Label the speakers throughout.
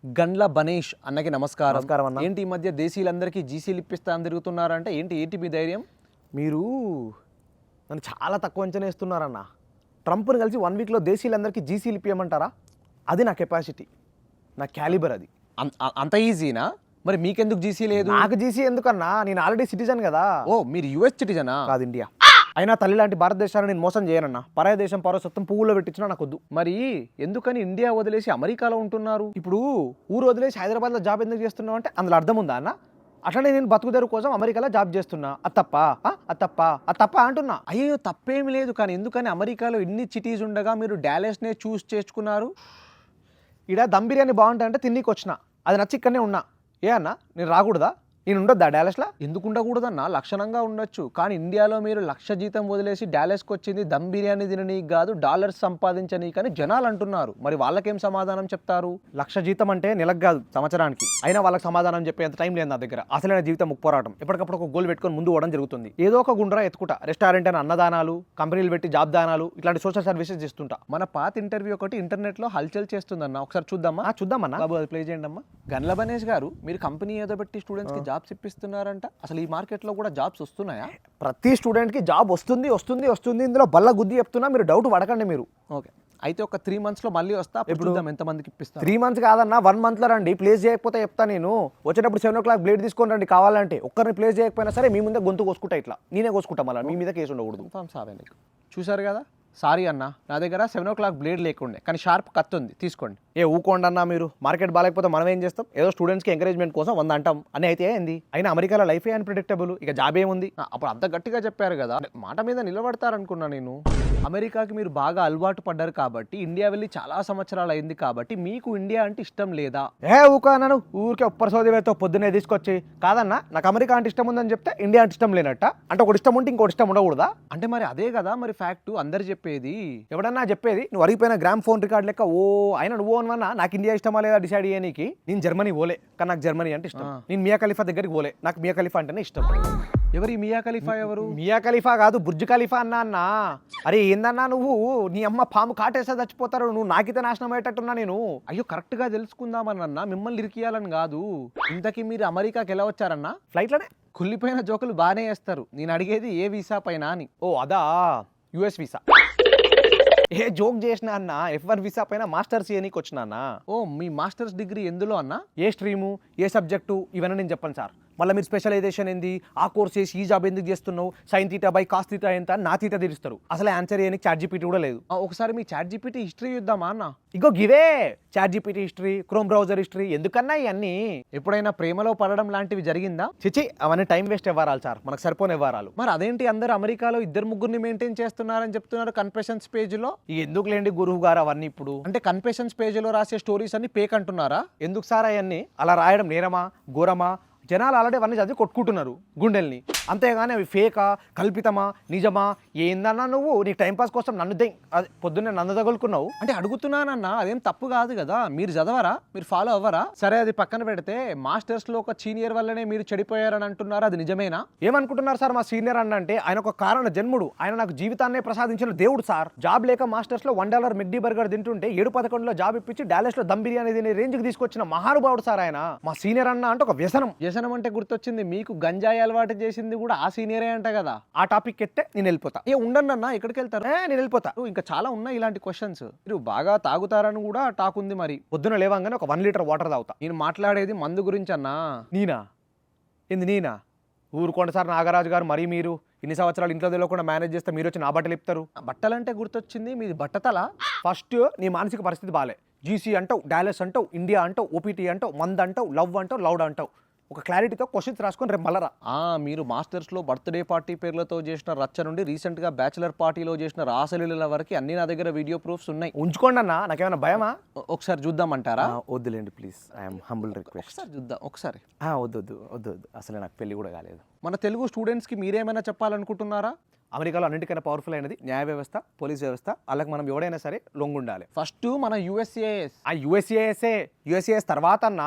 Speaker 1: గండ్ల బనేష్ అన్నకి నమస్కారం.
Speaker 2: నమస్కారం అన్న.
Speaker 1: ఏంటి ఈ మధ్య దేశీయులందరికీ జీసీలు ఇప్పిస్తా అని తిరుగుతున్నారంటే ఏంటి మీ ధైర్యం?
Speaker 2: మీరు నన్ను చాలా తక్కువ అంచనా వేస్తున్నారన్న. ట్రంప్ని కలిసి 1 వీక్లో దేశీయులందరికీ జీసీలు ఇప్పియమంటారా? అది నా కెపాసిటీ, నా క్యాలిబర్ అది.
Speaker 1: అంత ఈజీనా? మరి మీకెందుకు జీసీ లేదు?
Speaker 2: నాకు జీసీ ఎందుకన్నా, నేను ఆల్రెడీ సిటిజన్ కదా.
Speaker 1: ఓ, మీరు యుఎస్ సిటిజనా?
Speaker 2: కాదు, ఇండియా. అయినా తల్లి లాంటి భారతదేశాన్ని నేను మోసం చేయనన్నా. పరాయ దేశం పౌరసత్వం పువ్వులో పెట్టించినా నాకు వద్దు.
Speaker 1: మరి ఎందుకని ఇండియా వదిలేసి అమెరికాలో ఉంటున్నారు?
Speaker 2: ఇప్పుడు ఊరు వదిలేసి హైదరాబాద్లో జాబ్ ఎందుకు చేస్తున్నావు అంటే అందులో అర్థం ఉందా అన్న? అట్లనే నేను బతుకుదెరు కోసం అమెరికాలో జాబ్ చేస్తున్నా. అది తప్ప అంటున్నా.
Speaker 1: అయ్యో, తప్పేమి లేదు. కానీ ఎందుకని అమెరికాలో ఇన్ని సిటీస్ ఉండగా మీరు డాలస్నే చూస్ చేసుకున్నారు?
Speaker 2: ఇక్కడ దమ్ బిర్యానీ బాగుంటుందంటే తిన్నీకి వచ్చిన, అది నచ్చి ఇక్కడనే ఉన్నా. ఏ అన్న, నేను రాకూడదా? నేను ఉండొద్దా డాలస్లో?
Speaker 1: ఎందుకు ఉండకూడదన్నా? లక్షణంగా ఉండొచ్చు. కానీ ఇండియాలో మీరు 1,00,000 జీతం వదిలేసి డాలస్కి వచ్చింది దమ్ బిర్యానీ తిననీకి కాదు, డాలర్స్ సంపాదించనీకి అని జనాలు అంటున్నారు. మరి వాళ్ళకేం సమాధానం చెప్తారు?
Speaker 2: 1,00,000 జీతం అంటే నెలకు కాదు, సంవత్సరానికి. అయినా వాళ్ళకి సమాధానం చెప్పేంత టైం లేదు నా దగ్గర. అసలైన జీవితం పోరాటం. ఎప్పటికప్పుడు ఒక గోల్ పెట్టుకొని ముందు పోవడం జరుగుతుంది. ఏదో ఒక గుండ్రా ఎత్తుకుంటా. రెస్టారెంట్ అని అన్నదానాలు, కంపెనీలు పెట్టి జాబ్ దానాలు, ఇట్లాంటి సోషల్ సర్వీసెస్ చేస్తుంటా.
Speaker 1: మన పాత ఇంటర్వ్యూ ఒకటి ఇంటర్నెట్లో హల్చల్ చేస్తుందన్న, ఒకసారి చూద్దామా?
Speaker 2: చూద్దామన్నా.
Speaker 1: బాబు, అది ప్లే చేయండి అమ్మా. గండ్ల బనేష్ గారు, మీరు కంపెనీ ఏదో పెట్టి స్టూడెంట్స్కి జాబ్స్ ఇప్పిస్తున్నారంట. అసలు ఈ మార్కెట్లో కూడా జాబ్స్ వస్తున్నాయా?
Speaker 2: ప్రతి స్టూడెంట్కి జాబ్ వస్తుంది. ఇందులో బల్ల గుద్ది చెప్తున్నా, మీరు డౌట్ పడకండి మీరు.
Speaker 1: ఓకే, అయితే ఒక 3 మంత్స్లో మళ్ళీ వస్తా. ఇప్పుడు చూద్దాం ఎంతమందికి ఇప్పిస్తాను.
Speaker 2: 3 మంత్స్ కాదన్నా, 1 మంత్లో రండి. ప్లేస్ చేయకపోతే చెప్తా నేను. వచ్చేటప్పుడు 7 o'clock బ్లేడ్ తీసుకొని రండి కావాలంటే. ఒక్కరిని ప్లేస్ చేయకపోయినా సరే మీ ముందే గొంతు కోసుకుంటా. ఇట్లా నేనే కోసుకుంటా, మళ్ళీ మీ మీద కేసు ఉండకూడదు.
Speaker 1: చూసారు కదా, సారీ అన్న, నా దగ్గర 7 o'clock బ్లేడ్ లేకుండే, కానీ షార్ప్ కత్తి ఉంది, తీసుకోండి.
Speaker 2: ఊకోండి అన్నా మీరు. మార్కెట్ బాగాలేకపోతే మనం ఏం చేస్తాం? ఏదో స్టూడెంట్స్కి ఎంకరేజ్మెంట్ కోసం 100 అంటాం అని అయితే ఏంది? అయినా అమెరికాలో లైఫే అన్ప్రెడిక్టబుల్. ఇక జాబ్ ఏముంది?
Speaker 1: అప్పుడు అంత గట్టిగా చెప్పారు కదా, మాట మీద నిలబడతారనుకున్నా నేను. అమెరికాకి మీరు బాగా అలవాటు పడ్డారు కాబట్టి, ఇండియా వెళ్ళి చాలా సంవత్సరాలు అయింది కాబట్టి మీకు ఇండియా అంటే ఇష్టం లేదా?
Speaker 2: ఊకో అన్నాను. ఊరికే ఉప్పర్ సోదివేతో పొద్దున్నే తీసుకొచ్చి. కాదన్నా, నాకు అమెరికా అంటే ఇష్టం ఉందని చెప్తే ఇండియా అంటే ఇష్టం లేనట్ట. అంటే ఒకటి ఇష్టం ఉంటే ఇంకోటి ఇష్టం ఉండకూడదా?
Speaker 1: అంటే మరి అదే కదా మరి ఫ్యాక్ట్, అందరు చెప్పేది.
Speaker 2: ఎవడన్నా చెప్పేది? నువ్వు అరిగిపోయిన గ్రామ్ ఫోన్ రికార్డ్ లెక్క అయినా నువ్వు అన్నా నాకు ఇండియా ఇష్టమా లేదా డిసైడ్ చేయడానికి. నేను జర్మనీ పోలే, కానీ నాకు జర్మనీ అంటే ఇష్టం. నేను మియా ఖలీఫా దగ్గరికి పోలే, నాకు మియా ఖలీఫా అంటేనే ఇష్టం.
Speaker 1: ఎవరి మియా ఖలీఫా? ఎవరు?
Speaker 2: మియా ఖలీఫా కాదు, బుర్జ్ ఖలీఫా అన్నా. అరే ఏందన్నా నువ్వు? నీ అమ్మ పాము కాటేస్తే చచ్చిపోతారు, నువ్వు నాకైతే నాశనం అయ్యేటట్టున్నా నేను.
Speaker 1: అయ్యో, కరెక్ట్గా తెలుసుకుందామన్నా, మిమ్మల్ని ఇరికియాలని కాదు. ఇంతకీ మీరు అమెరికాకి ఎలా వచ్చారన్నా?
Speaker 2: ఫ్లైట్లోనే.
Speaker 1: కుళ్ళిపోయిన జోకులు బాగానే వేస్తారు. నేను అడిగేది ఏ వీసా పైన అని.
Speaker 2: అదా, యుఎస్ వీసా. జోక్ చేసిన అన్న, F1 వీసా పైన మాస్టర్స్ చేయనీకి వచ్చిన అన్న.
Speaker 1: మీ మాస్టర్స్ డిగ్రీ ఎందులో అన్నా?
Speaker 2: ఏ స్ట్రీము, ఏ సబ్జెక్టు, ఇవన్నీ నేను చెప్పను సార్. మళ్ళీ మీరు స్పెషలైజేషన్ ఏంది, ఆ కోర్స్ చేసి ఈ జాబ్ ఎందుకు చేస్తున్నావు, sin θ బై cos θ ఎంత నా తీట తీరుస్తారు. అసలు ఆన్సర్ చేయడానికి ChatGPT కూడా లేదు.
Speaker 1: ఒకసారి మీ ChatGPT హిస్టరీ చూద్దామా అన్న?
Speaker 2: ఇగో గివే ChatGPT history, chrome browser history. ఎందుకన్నా ఇవన్నీ?
Speaker 1: ఎప్పుడైనా ప్రేమలో పడడం లాంటివి జరిగిందా?
Speaker 2: చిచి, అవన్నీ టైం వేస్ట్ ఇవ్వరాలు సార్, మనకు సరిపోని ఇవ్వరాలు.
Speaker 1: మరి అదేంటి అందరు అమెరికాలో 2-3 మెయింటైన్ చేస్తున్నారని చెప్తున్నారు కన్ఫెషన్స్ పేజ్లో?
Speaker 2: ఎందుకు లేండి గురువు గారు అవన్నీ. ఇప్పుడు
Speaker 1: అంటే కన్ఫెషన్స్ పేజ్లో రాసే స్టోరీస్ అన్ని ఫేక్ అంటున్నారా?
Speaker 2: ఎందుకు సార్ అవన్నీ? అలా రాయడం నేరమా ఘోరమా? జనాలు ఆల్రెడీ అవన్నీ చదివి కొట్టుకుంటున్నారు గుండెల్ని. అంతేగాని అవి ఫేకా, కల్పితమా, నిజమా? ఏందన్నా నువ్వు నీ టైంపాస్ కోసం పొద్దున్నే నన్ను తగులుకున్నావు.
Speaker 1: అంటే అడుగుతున్నానన్నా, అదేం తప్పు కాదు కదా. మీరు చదవరా? మీరు ఫాలో అవ్వరా? సరే, అది పక్కన పెడితే మాస్టర్స్లో ఒక సీనియర్ వల్లనే మీరు చెడిపోయారని అంటున్నారు, అది నిజమేనా?
Speaker 2: ఏమనుకుంటున్నారు సార్? మా సీనియర్ అంటే ఆయన ఒక కారణ జన్ముడు. ఆయన నాకు జీవితాన్నే ప్రసాదించిన దేవుడు సార్. జాబ్ లేక మాస్టర్స్లో $1 మెక్డీ బర్గర్ తింటుంటే 7-11లో జాబ్ ఇప్పించి డాలస్లో దమ్ బిర్యానీ తినే రేంజ్కి తీసుకొచ్చిన మహానుభావుడు సార్ ఆయన. మా సీనియర్ అన్న అంటే ఒక వ్యసనం అంటే గుర్తొచ్చింది, మీకు గంజాయి అలవాటు చేసింది కూడా ఆ సీనియరే అంట కదా. ఆ టాపిక్ ఎత్తే నేను వెళ్ళిపోతా.
Speaker 1: ఉండండి అన్న, ఎక్కడికి వెళ్తారు?
Speaker 2: నేను వెళ్ళిపోతా.
Speaker 1: ఇంకా చాలా ఉన్నాయి ఇలాంటి క్వశ్చన్స్. మీరు బాగా తాగుతారని కూడా టాక్ ఉంది. మరి
Speaker 2: పొద్దున లేవంగానే ఒక 1 లీటర్ వాటర్ తాగుతా.
Speaker 1: నేను మాట్లాడేది మందు గురించి అన్నా.
Speaker 2: నేనా? ఊరుకోండి సార్ నాగరాజు గారు, మరి మీరు ఇన్ని సంవత్సరాలు ఇంట్లో తెలియకుండా మేనేజ్ చేస్తే మీరు వచ్చి నా బట్టలు ఇప్పుతారు.
Speaker 1: బట్టలంటే గుర్తొచ్చింది, మీది బట్టతల.
Speaker 2: ఫస్ట్ నీ మానసిక పరిస్థితి బాలే. జీసీ అంటావు, డాలస్ అంటావు, ఇండియా అంటావు, ఓపీటీ అంటావు, మంద్ అంటావు, లవ్ అంటావు, లౌడ్ అంటావు. ఒక క్లారిటీతో క్వశ్చన్స్ రాసుకొని రేపు మళ్ళరా.
Speaker 1: మీరు మాస్టర్స్లో బర్త్డే పార్టీ పేర్లతో చేసిన రచ్చ నుండి రీసెంట్గా బ్యాచిలర్ పార్టీలో చేసిన రాసలీల వరకు అన్ని నా దగ్గర వీడియో ప్రూఫ్స్ ఉన్నాయి.
Speaker 2: ఉంచుకోండి అన్న, నాకేమైనా భయమా?
Speaker 1: ఒకసారి చూద్దామంటారా?
Speaker 2: వద్దులేండి ప్లీజ్, ఐఎమ్ హంబుల్ రిక్వెస్ట్.
Speaker 1: ఒకసారి చూద్దాం. ఒకసారి
Speaker 2: వద్దు, అసలు నాకు పెళ్లి కూడా కాలేదు.
Speaker 1: మన తెలుగు స్టూడెంట్స్కి మీరేమైనా చెప్పాలనుకుంటున్నారా?
Speaker 2: అమెరికాలో అన్నింటికైనా పవర్ఫుల్ అయినది న్యాయ వ్యవస్థ, పోలీస్ వ్యవస్థ. వాళ్ళకి మనం ఎవడైనా సరే లొంగుండాలి.
Speaker 1: ఫస్ట్ మన యుఎస్ఏఎస్.
Speaker 2: ఆ యుఎస్ఏఎస్ తర్వాత అన్న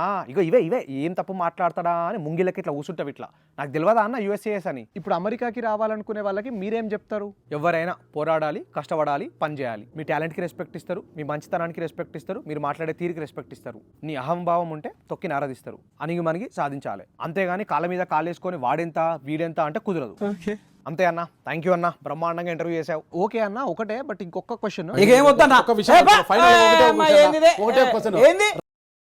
Speaker 2: ఇవే ఏం తప్పు మాట్లాడతాడా అని ముంగిలకి ఇట్లా కూర్చుంటావు ఇట్లా. నాకు తెలియదా అన్న యుఎస్ఏఎస్ అని.
Speaker 1: ఇప్పుడు అమెరికాకి రావాలనుకునే వాళ్ళకి మీరేం చెప్తారు?
Speaker 2: ఎవరైనా పోరాడాలి, కష్టపడాలి, పని చేయాలి. మీ టాలెంట్కి రెస్పెక్ట్ ఇస్తారు, మీ మంచితనానికి రెస్పెక్ట్ ఇస్తారు, మీరు మాట్లాడే తీరికి రెస్పెక్ట్ ఇస్తారు. నీ అహంభావం ఉంటే తొక్కి ఆరాధిస్తారు. అణిగి మనకి సాధించాలి. అంతేగాని కాళ్ళ మీద కాలేసుకొని వాడెంత వీడెంత అంటే కుదరదు. అంతే అన్న. థ్యాంక్ యూ అన్న, బ్రహ్మాండంగా ఇంటర్వ్యూ చేసావు.
Speaker 1: ఓకే అన్న, ఒకటే బట్ ఇంకొక క్వశ్చన్.
Speaker 3: ఇక ఏమొద్దన్నా?
Speaker 4: ఒక విషయం
Speaker 3: ఏ బా?
Speaker 4: final గా ఒకటే
Speaker 3: అమ్మా,
Speaker 4: question
Speaker 3: ఏందిది?
Speaker 4: ఒకటే question.
Speaker 3: ఏంది?